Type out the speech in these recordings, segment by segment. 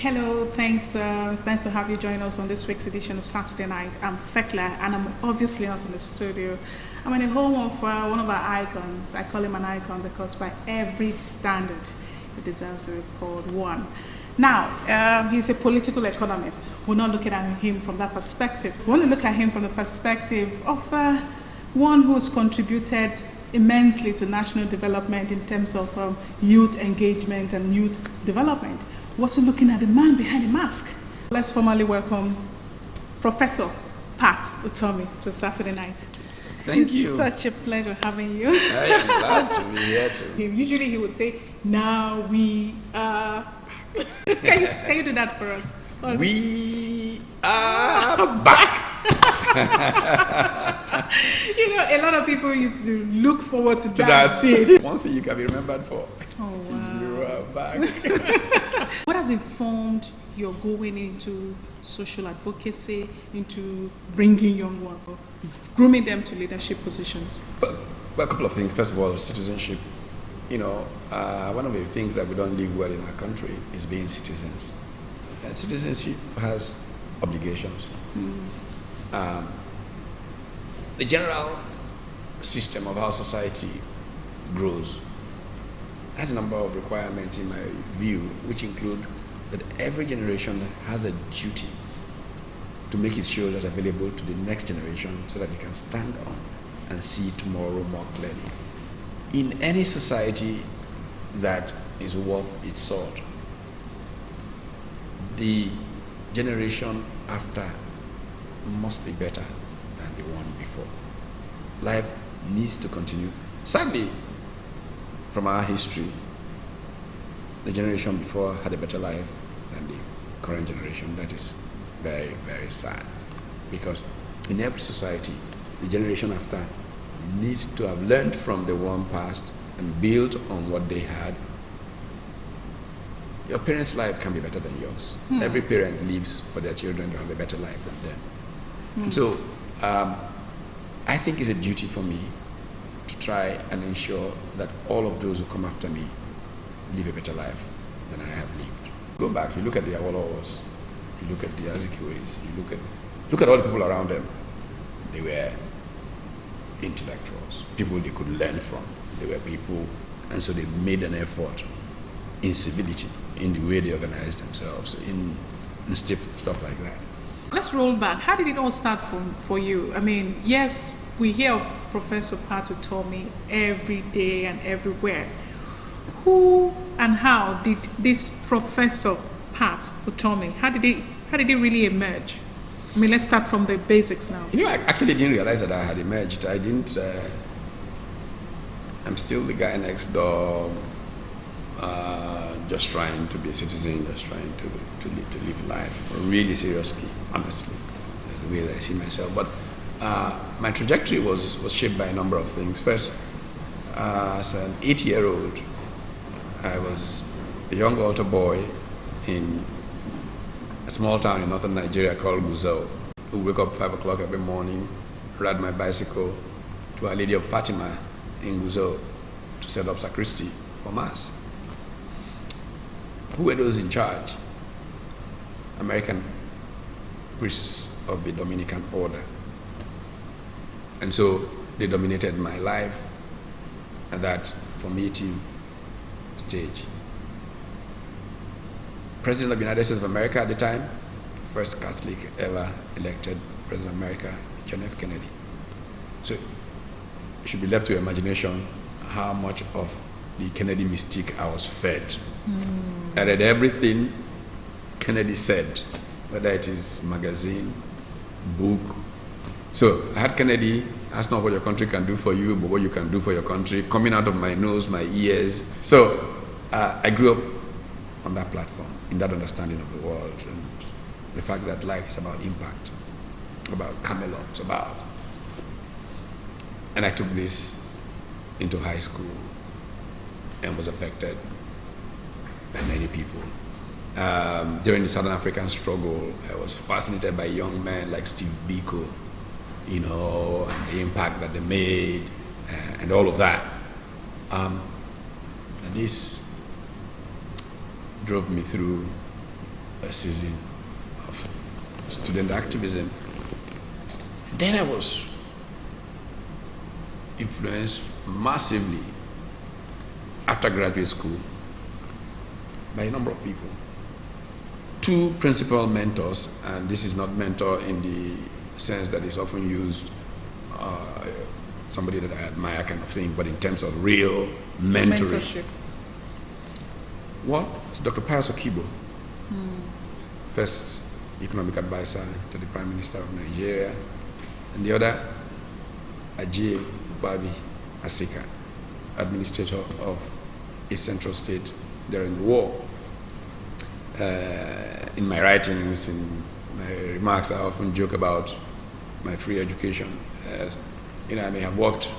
Hello, thanks. It's nice to have you join us on this week's edition of Saturday Night. I'm Fekla, and I'm obviously not in the studio. I'm in the home of one of our icons. I call him an icon because by every standard, he deserves to be called one. Now, he's a political economist. We're not looking at him from that perspective. We want to look at him from the perspective of one who's contributed immensely to national development in terms of youth engagement and youth development. We're also looking at the man behind the mask. Let's formally welcome Professor Pat Utomi to Saturday Night. Thank you. It's such a pleasure having you. I am glad to be here too. Usually he would say, now we are... can you do that for us? We are back. You know, a lot of people used to look forward to that day. One thing you can be remembered for. Oh, wow. You are back. What has informed your going into social advocacy, into bringing young ones, or grooming them to leadership positions? Well, a couple of things. First of all, citizenship. You know, one of the things that we don't live well in our country is being citizens. And citizenship has obligations. The general system of how society grows has a number of requirements in my view, which include that every generation has a duty to make its shoulders available to the next generation so that they can stand on and see tomorrow more clearly. In any society that is worth its salt, the generation after must be better than the one before. Life needs to continue. Sadly, from our history, the generation before had a better life than the current generation. That is very, very sad. Because in every society, the generation after needs to have learned from the one past and built on what they had. Your parents' life can be better than yours. Every parent lives for their children to have a better life than them. And so I think it's a duty for me to try and ensure that all of those who come after me live a better life than I have lived. Go back, you look at the Awolowas, you look at the Azikwe's, you look at all the people around them. They were intellectuals, people they could learn from. They were people, and so they made an effort in civility, in the way they organized themselves, in stuff like that. Let's roll back. How did it all start for you? I mean, yes, we hear of Professor Pat Utomi every day and everywhere. Who and how did this Professor Pat Utomi, how did it really emerge? I mean, let's start from the basics now. You know, I actually didn't realize that I had emerged. I'm still the guy next door, just trying to be a citizen, just trying to live life really seriously, honestly. That's the way that I see myself. But my trajectory was shaped by a number of things. First, as an 8-year-old, I was a young altar boy in a small town in northern Nigeria called Gusau, who wake up 5 o'clock every morning, ride my bicycle to Our Lady of Fatima in Gusau to set up sacristy for Mass. Who were those in charge? American priests of the Dominican order. And so they dominated my life at that formative stage. President of the United States of America at the time, first Catholic ever elected President of America, John F. Kennedy. So it should be left to your imagination how much of the Kennedy mystique I was fed. I read everything Kennedy said, whether it is magazine, book. So I had Kennedy, that's not what your country can do for you, but what you can do for your country, coming out of my nose, my ears. So I grew up on that platform, in that understanding of the world, and the fact that life is about impact, about Camelot, and I took this into high school and was affected by many people. During the Southern African struggle, I was fascinated by young men like Steve Biko, you know, and the impact that they made, and all of that. And this drove me through season of student activism. Then I was influenced massively after graduate school by a number of people. Two principal mentors, and this is not mentor in the sense that is often used, somebody that I admire kind of thing, but in terms of real mentoring. Mentorship. One is Dr. Pius Okibo, first economic advisor to the Prime Minister of Nigeria, and the other, Ajay Babi Asika, administrator of East Central State during the war. In my writings, in my remarks, I often joke about my free education. I may have worked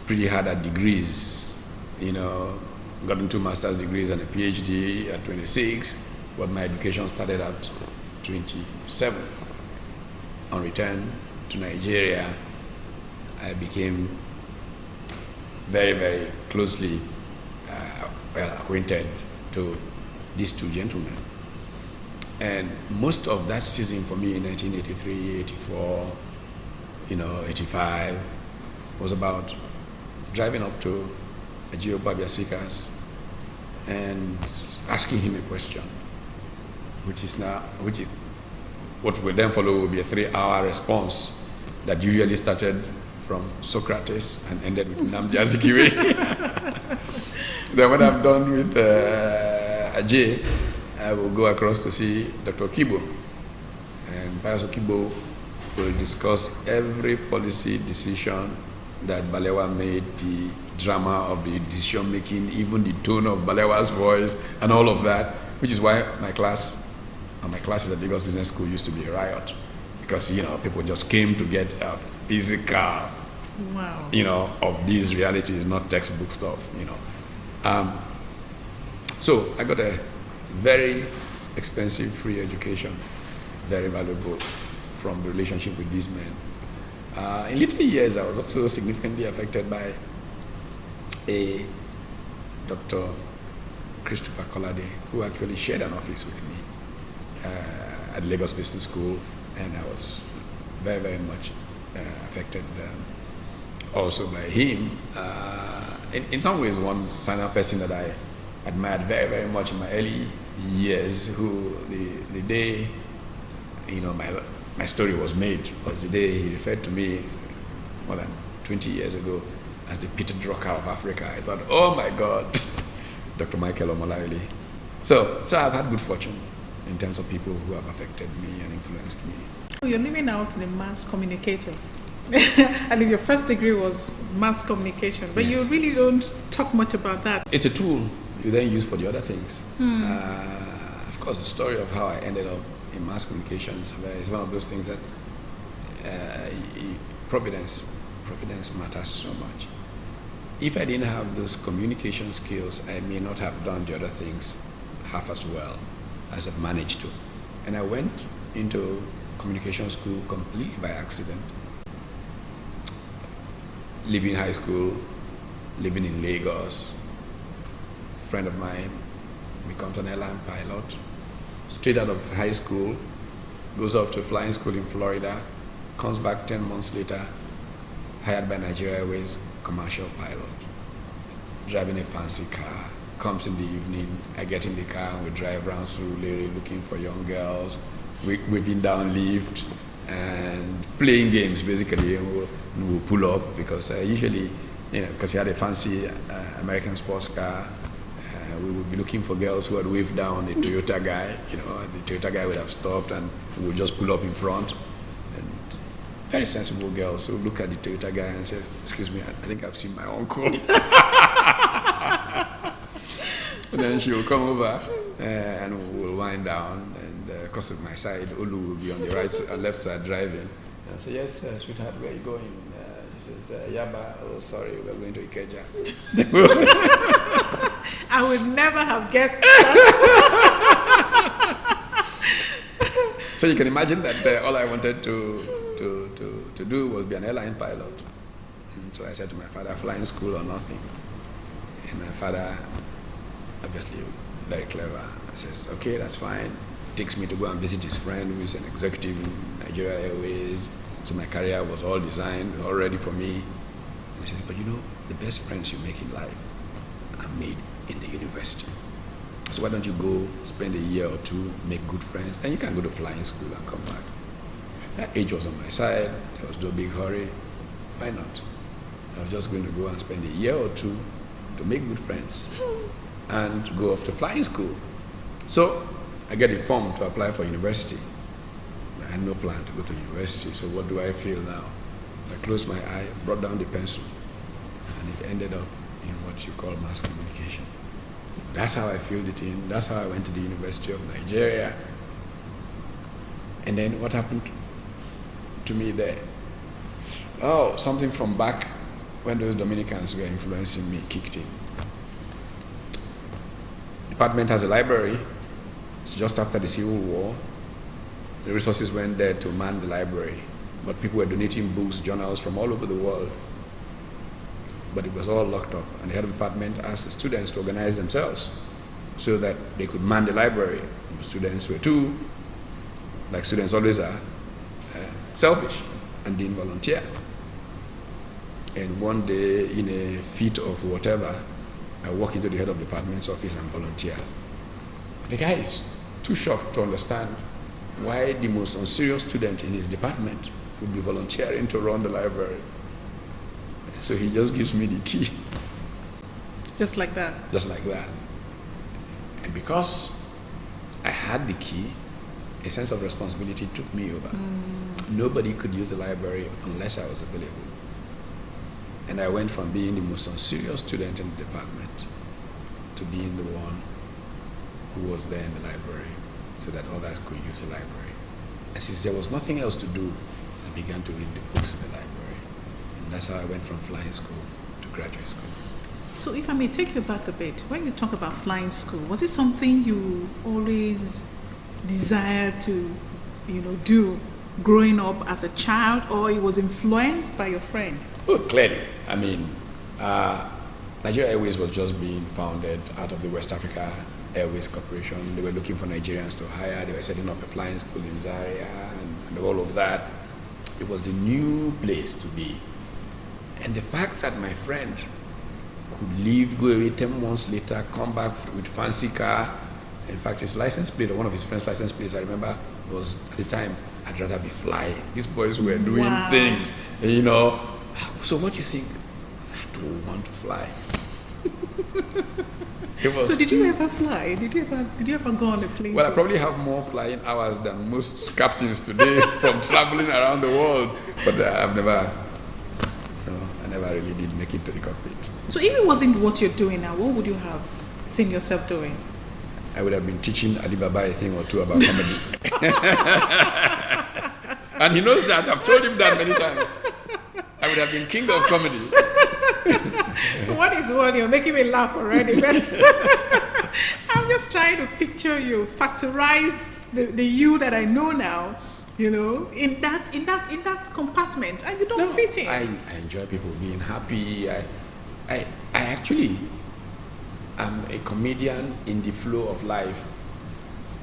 pretty hard at degrees, gotten 2 master's degrees and a PhD at 26, but my education started at 27. On return to Nigeria, I became very, very closely acquainted to these two gentlemen. And most of that season for me in 1983, 84, 85 was about driving up to Ajay Babi Asika's and asking him a question, what will then follow will be a 3-hour response that usually started from Socrates and ended with Nnamdi Azikiwe. Then when I'm done with Ajay, I will go across to see Dr. Okibo, and Pius Okibo will discuss every policy decision that Balewa made, the drama of the decision making, even the tone of Balewa's voice, and all of that, which is why my classes at Lagos Business School used to be a riot, because people just came to get a physical, of these realities, not textbook stuff, So I got a very expensive free education, very valuable, from the relationship with these men. In later years, I was also significantly affected by a Dr. Christopher Kolade, who actually shared an office with me at Lagos Business School, and I was very, very much affected also by him. In some ways, one final person that I admired very, very much in my early years, who the day my story was made was the day he referred to me more than 20 years ago as the Peter Drucker of Africa. I thought, oh my God, Dr. Michael Omolayole. So I've had good fortune in terms of people who have affected me and influenced me. You're living out the mass communicator. And your first degree was mass communication, but you really don't talk much about that. It's a tool you then use for the other things. Of course, the story of how I ended up in mass communication is one of those things that providence matters so much. If I didn't have those communication skills, I may not have done the other things half as well as I've managed to. And I went into communication school completely by accident. Leaving high school, living in Lagos, a friend of mine becomes an airline pilot, straight out of high school, goes off to flying school in Florida, comes back 10 months later, hired by Nigeria Airways, commercial pilot, driving a fancy car, comes in the evening, I get in the car and we drive around Surulere looking for young girls, waving down lift and playing games basically, and we'll pull up because usually, because he had a fancy American sports car, we would be looking for girls who had waved down the Toyota guy, and the Toyota guy would have stopped and we would just pull up in front. And very sensible girls, so look at the Toyota guy and say, excuse me, I think I've seen my uncle. And then she will come over and we'll wind down, and because of my side, Olu will be on the left side driving. And I say, yes, sweetheart, where are you going? He says, Yaba, oh sorry, we're going to Ikeja. I would never have guessed that. So you can imagine that all I wanted to do was be an airline pilot. And so I said to my father, flying school or nothing. And my father, obviously very clever, says, okay, that's fine. takes me to go and visit his friend who is an executive in Nigeria Airways. So my career was all designed, all ready for me. And he says, but you know, the best friends you make in life are made in the university. So why don't you go spend a year or two, make good friends, then you can go to flying school and come back. That age was on my side. There was no big hurry. Why not? I was just going to go and spend a year or two to make good friends and go off to flying school. So I get a form to apply for university. I had no plan to go to university, so what do I feel now? I closed my eye, brought down the pencil, and it ended up in what you call mass communication. That's how I filled it in. That's how I went to the University of Nigeria. And then what happened to me there? Oh, something from back when those Dominicans were influencing me kicked in. The department has a library. It's just after the Civil War. The resources went there to man the library. But people were donating books, journals from all over the world. But it was all locked up. And the head of the department asked the students to organize themselves so that they could man the library. And the students were too, like students always are, selfish and didn't volunteer. And one day, in a fit of whatever, I walk into the head of the department's office and volunteer. And the guy is too shocked to understand why the most unserious student in his department would be volunteering to run the library. So he just gives me the key. Just like that? Just like that. And because I had the key, a sense of responsibility took me over. Nobody could use the library unless I was available. And I went from being the most unserious student in the department to being the one who was there in the library so that others could use the library. And since there was nothing else to do, I began to read the books in the library. And that's how I went from flying school to graduate school. So if I may take you back a bit, when you talk about flying school, was it something you always desired to, do growing up as a child, or it was influenced by your friend? Oh, clearly. I mean, Nigeria Airways was just being founded out of the West Africa Airways Corporation. They were looking for Nigerians to hire. They were setting up a flying school in Zaria and all of that. It was a new place to be. And the fact that my friend could leave, go away 10 months later, come back with fancy car. In fact, his license plate, or one of his friend's license plates, I remember, was at the time, I'd rather be flying. These boys were doing things, So what do you think? I don't want to fly. So did you ever fly? Did you ever go on a plane? Well, I probably have more flying hours than most captains today from traveling around the world. But I never really did make it to the cockpit. So if it wasn't what you're doing now, what would you have seen yourself doing? I would have been teaching Alibaba a thing or two about comedy. And he knows that. I've told him that many times. I would have been king of comedy. What is one? You're making me laugh already. I'm just trying to picture you, factorize the you that I know now, in that compartment, and you don't fit in. I enjoy people being happy. I actually am a comedian in the flow of life.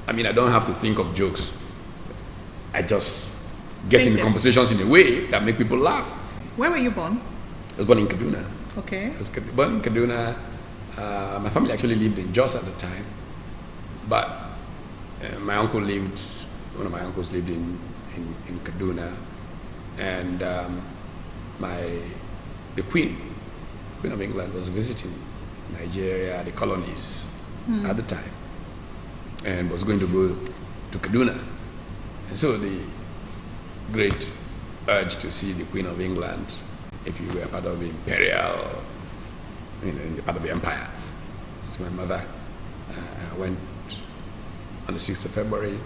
I mean, I don't have to think of jokes. I just get in conversations in a way that make people laugh. Where were you born? I was born in Kaduna. Okay. I was born in Kaduna. My family actually lived in Jos at the time, but one of my uncles lived in Kaduna, and the Queen of England was visiting Nigeria, the colonies at the time, and was going to go to Kaduna. And so the great urge to see the Queen of England, if you were part of the imperial, part of the empire. So my mother went on the 6th of February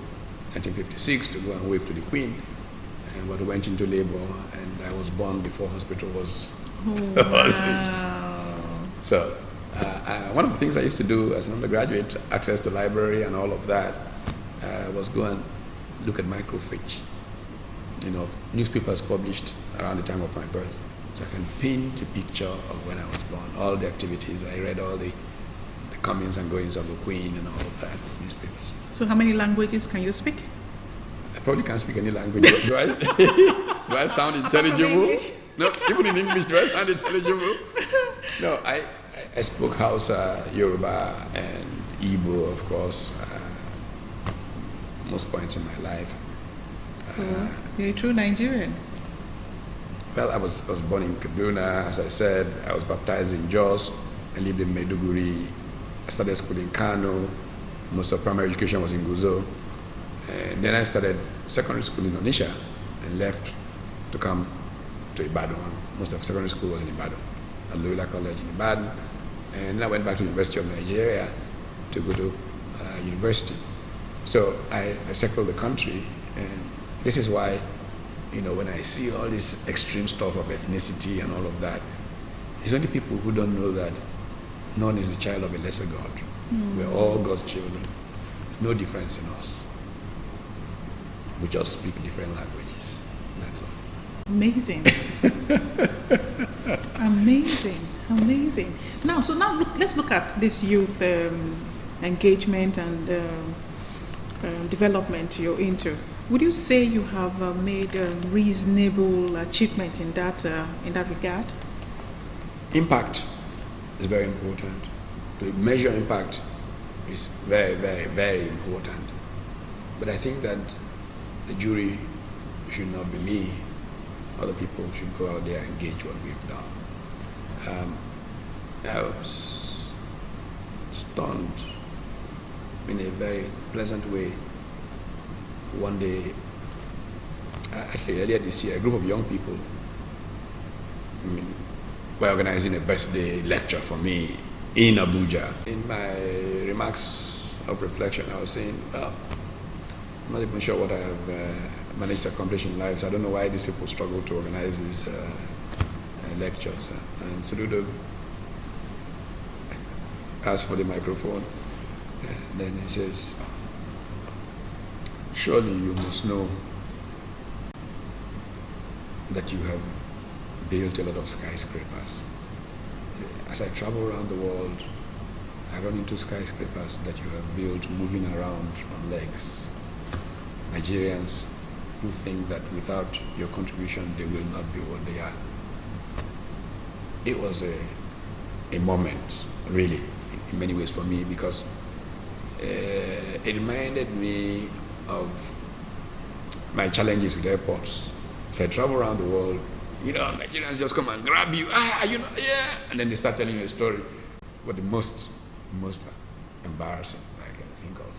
1956 to go and wave to the Queen, but went into labor, and I was born before hospital was reached. So one of the things I used to do as an undergraduate, access to library and all of that, was go and look at microfilm, newspapers published around the time of my birth. So I can paint a picture of when I was born, all the activities. I read all the comings and goings of the Queen and all of that, newspapers. So how many languages can you speak? I probably can't speak any language. Do I, do I sound intelligible? No, even in English, do I sound intelligible? No, I spoke Hausa, Yoruba, and Igbo, of course, most points in my life. So you're a true Nigerian. Well, I was born in Kaduna, as I said. I was baptized in Jos. I lived in Maiduguri. I started school in Kano. Most of primary education was in Guzo. And then I started secondary school in Onitsha and left to come to Ibadan. Most of secondary school was in Ibadan, at Loyola College in Ibadan. And then I went back to the University of Nigeria to go to university. So I circled the country, and this is why, when I see all this extreme stuff of ethnicity and all of that, it's only people who don't know that none is the child of a lesser God. We're all God's children. There's no difference in us. We just speak different languages. That's all. Amazing. Amazing. Now, let's look at this youth engagement and development you're into. Would you say you have made a reasonable achievement in that regard? Impact is very important. To measure impact is very, very, very important. But I think that the jury should not be me. Other people should go out there and gauge what we've done. I was stunned in a very pleasant way. One day, actually earlier this year, a group of young people were organizing a birthday lecture for me in Abuja. In my remarks of reflection, I was saying, well, I'm not even sure what I have managed to accomplish in life, so I don't know why these people struggle to organize these lectures. And Soludo asked for the microphone, and then he says, surely you must know that you have built a lot of skyscrapers. As I travel around the world, I run into skyscrapers that you have built moving around on legs. Nigerians who think that without your contribution they will not be what they are. It was a moment, really, in many ways for me, because it reminded me of my challenges with airports. So I travel around the world, Nigerians just come and grab you, yeah, and then they start telling you a story. But the most embarrassing I can think of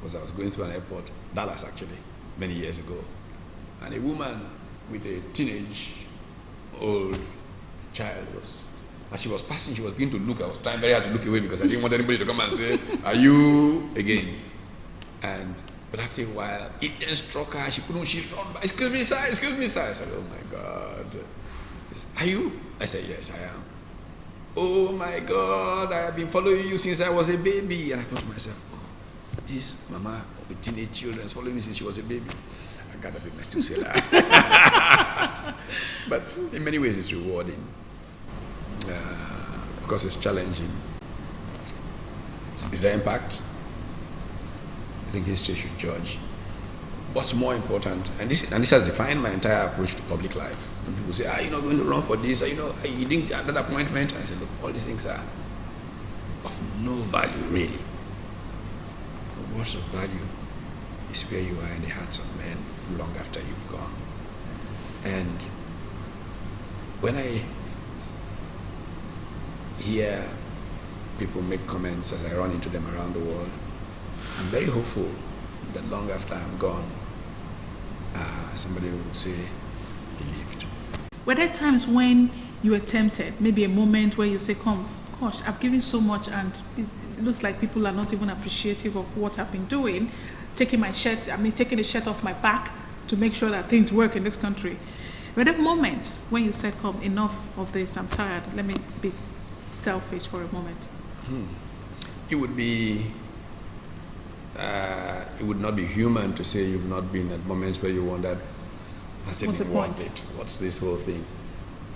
was I was going through an airport, Dallas actually, many years ago, and a woman with a teenage old child as she was passing, she was beginning to look. I was trying very hard to look away because I didn't want anybody to come and say, are you again? But after a while, it then struck her. She ran by. Excuse me, sir. I said, oh my God. Are you? I said, yes, I am. Oh my God, I have been following you since I was a baby. And I thought to myself, oh, this mama with teenage children is following me since she was a baby. I gotta be nice to say that. But in many ways, it's rewarding. Of course, it's challenging. Is there impact? I think history should judge. What's more important, and this has defined my entire approach to public life. When people say, you're not going to run for this, you didn't get that appointment. And I said, look, all these things are of no value, really. But what's of value is where you are in the hearts of men long after you've gone. And when I hear people make comments as I run into them around the world, I'm very hopeful that long after I'm gone, somebody will say he lived. Were there times when you were tempted, maybe a moment where you say, gosh, I've given so much and it looks like people are not even appreciative of what I've been doing, taking the shirt off my back to make sure that things work in this country. Were there moments when you said, enough of this, I'm tired, let me be selfish for a moment? It would not be human to say you've not been at moments where you wondered, has it been worth it? What's this whole thing?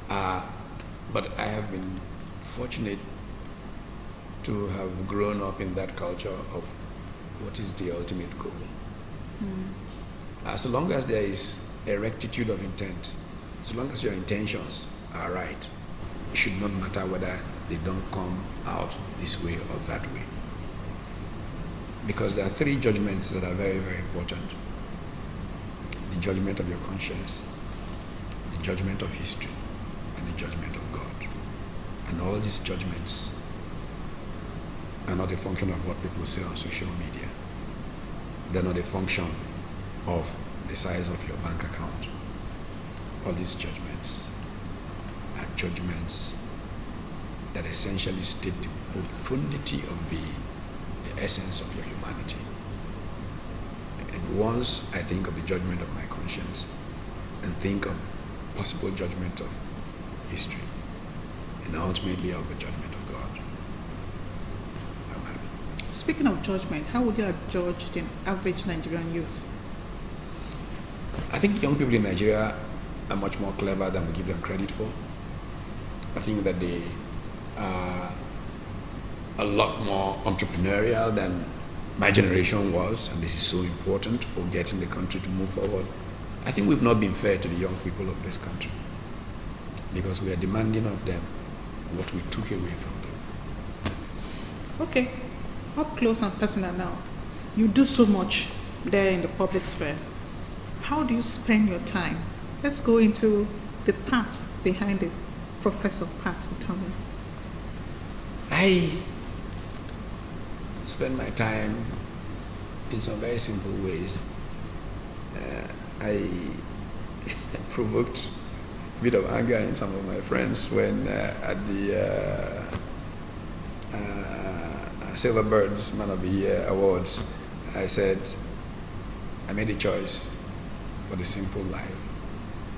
But I have been fortunate to have grown up in that culture of what is the ultimate goal. As long as there is a rectitude of intent, so long as your intentions are right, it should not matter whether they don't come out this way or that way. Because there are three judgments that are very, very important. The judgment of your conscience, the judgment of history, and the judgment of God. And all these judgments are not a function of what people say on social media. They're not a function of the size of your bank account. All these judgments are judgments that essentially state the profundity of the essence of your humanity. And once I think of the judgment of my conscience and think of possible judgment of history and ultimately of the judgment of God, I'm happy. Speaking of judgment, how would you have judged the average Nigerian youth? I think young people in Nigeria are much more clever than we give them credit for. I think that they are a lot more entrepreneurial than my generation was, and this is so important for getting the country to move forward. I think we've not been fair to the young people of this country because we are demanding of them what we took away from them. Okay, up close and personal now. You do so much there in the public sphere. How do you spend your time? Let's go into the part behind it, Professor Pat Utomi. I spend my time in some very simple ways. I provoked a bit of anger in some of my friends when at the Silver Birds Man of the Year Awards, I said, I made a choice for the simple life.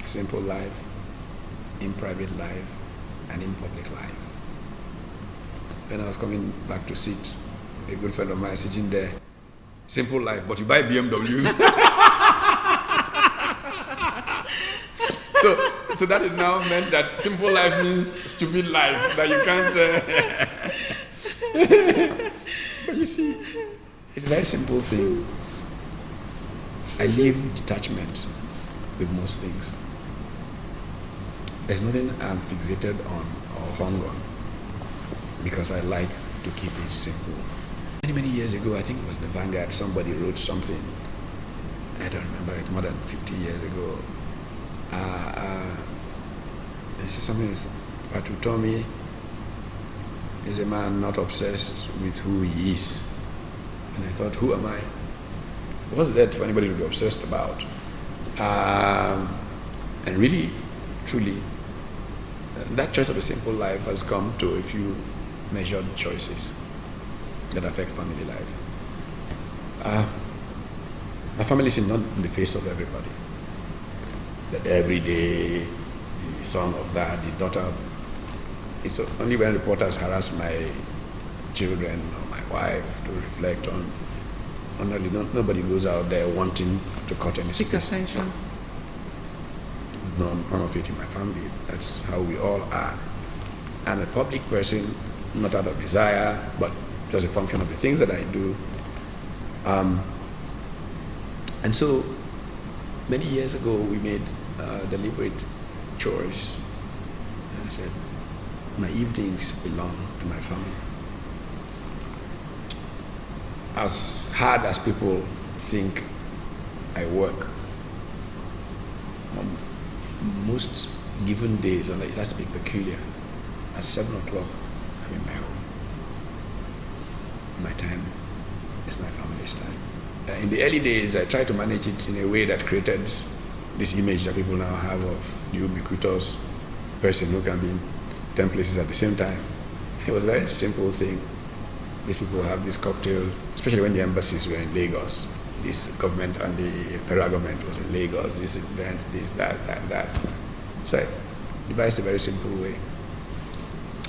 Simple life, in private life, and in public life. When I was coming back to sit, a good friend of mine sitting there, simple life, but you buy BMWs. So that it now meant that simple life means stupid life, that you can't. But you see, it's a very simple thing. I live detachment with most things. There's nothing I'm fixated on or hung on because I like to keep it simple. Many years ago, I think it was the Vanguard, somebody wrote something, I don't remember it, more than 50 years ago. They said something about Utomi is a man not obsessed with who he is. And I thought, who am I? What's that for anybody to be obsessed about? And really, truly, that choice of a simple life has come to a few measured choices that affect family life. My family is not in the face of everybody. That every day, the son of that, the daughter of, it's only when reporters harass my children or my wife to reflect on. Nobody goes out there wanting to cut any seek space. attention. None of it in my family. That's how we all are. I'm a public person, not out of desire, but just a function of the things that I do. And so, many years ago, we made a deliberate choice. And I said, my evenings belong to my family. As hard as people think I work, on most given days, and it has to be peculiar, at 7 o'clock, I'm in my home. My time is my family's time. In the early days, I tried to manage it in a way that created this image that people now have of the ubiquitous person who can be in 10 places at the same time. It was a very simple thing. These people have this cocktail, especially when the embassies were in Lagos. This government and the federal government was in Lagos, this event, this, that. So I devised a very simple way.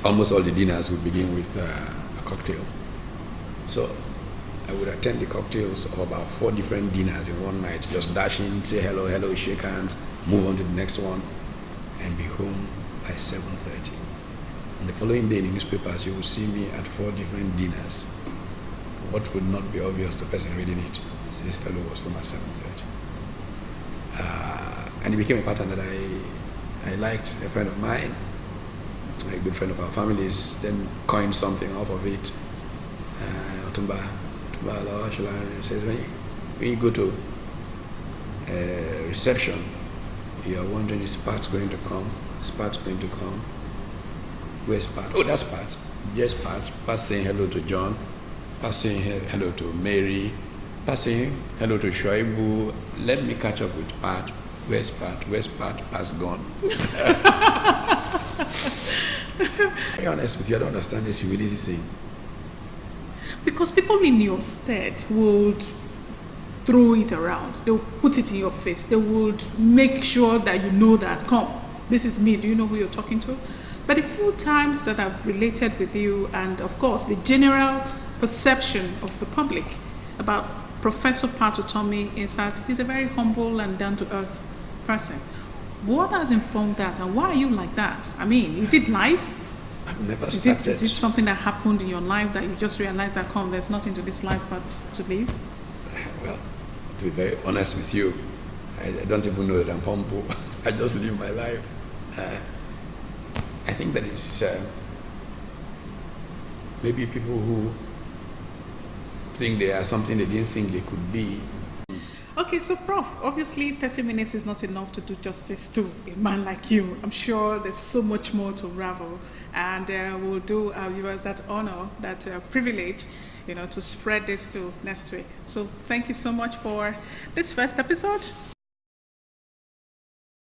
Almost all the dinners would begin with a cocktail. So I would attend the cocktails of about 4 different dinners in one night, just dash in, say hello, shake hands, move on to the next one, and be home by 7:30. And the following day in the newspapers, you will see me at 4 different dinners. What would not be obvious to the person reading it? So this fellow was home at 7:30. And he became a pattern that I liked. A friend of mine, a good friend of our families, then coined something off of it. Otumba says, when you go to a reception, you are wondering, is Pat going to come? Is Pat going to come? Where's Pat? Oh, that's Pat. Yes, Pat. Pat saying hello to John. Pat saying hello to Mary. Pat saying hello to Shoaibu. Let me catch up with Pat. Where's Pat? Where's Pat? Pat's gone. To be honest with you, I don't understand this humility thing. Because people in your stead would throw it around. They will put it in your face. They would make sure that you know that, come, this is me. Do you know who you're talking to? But a few times that I've related with you, and of course the general perception of the public about Professor Pat Utomi is that he's a very humble and down-to-earth person. What has informed that, and why are you like that? I mean, is it life? I've never started. Is it something that happened in your life that you just realized that, come, there's nothing to this life but to live? Well, to be very honest with you, I don't even know that I'm humble. I just live my life. I think that it's maybe people who think they are something they didn't think they could be. Okay, so Prof, obviously 30 minutes is not enough to do justice to a man like you. I'm sure there's so much more to unravel, and we'll do our viewers that honor, that privilege, to spread this to next week. So thank you so much for this first episode.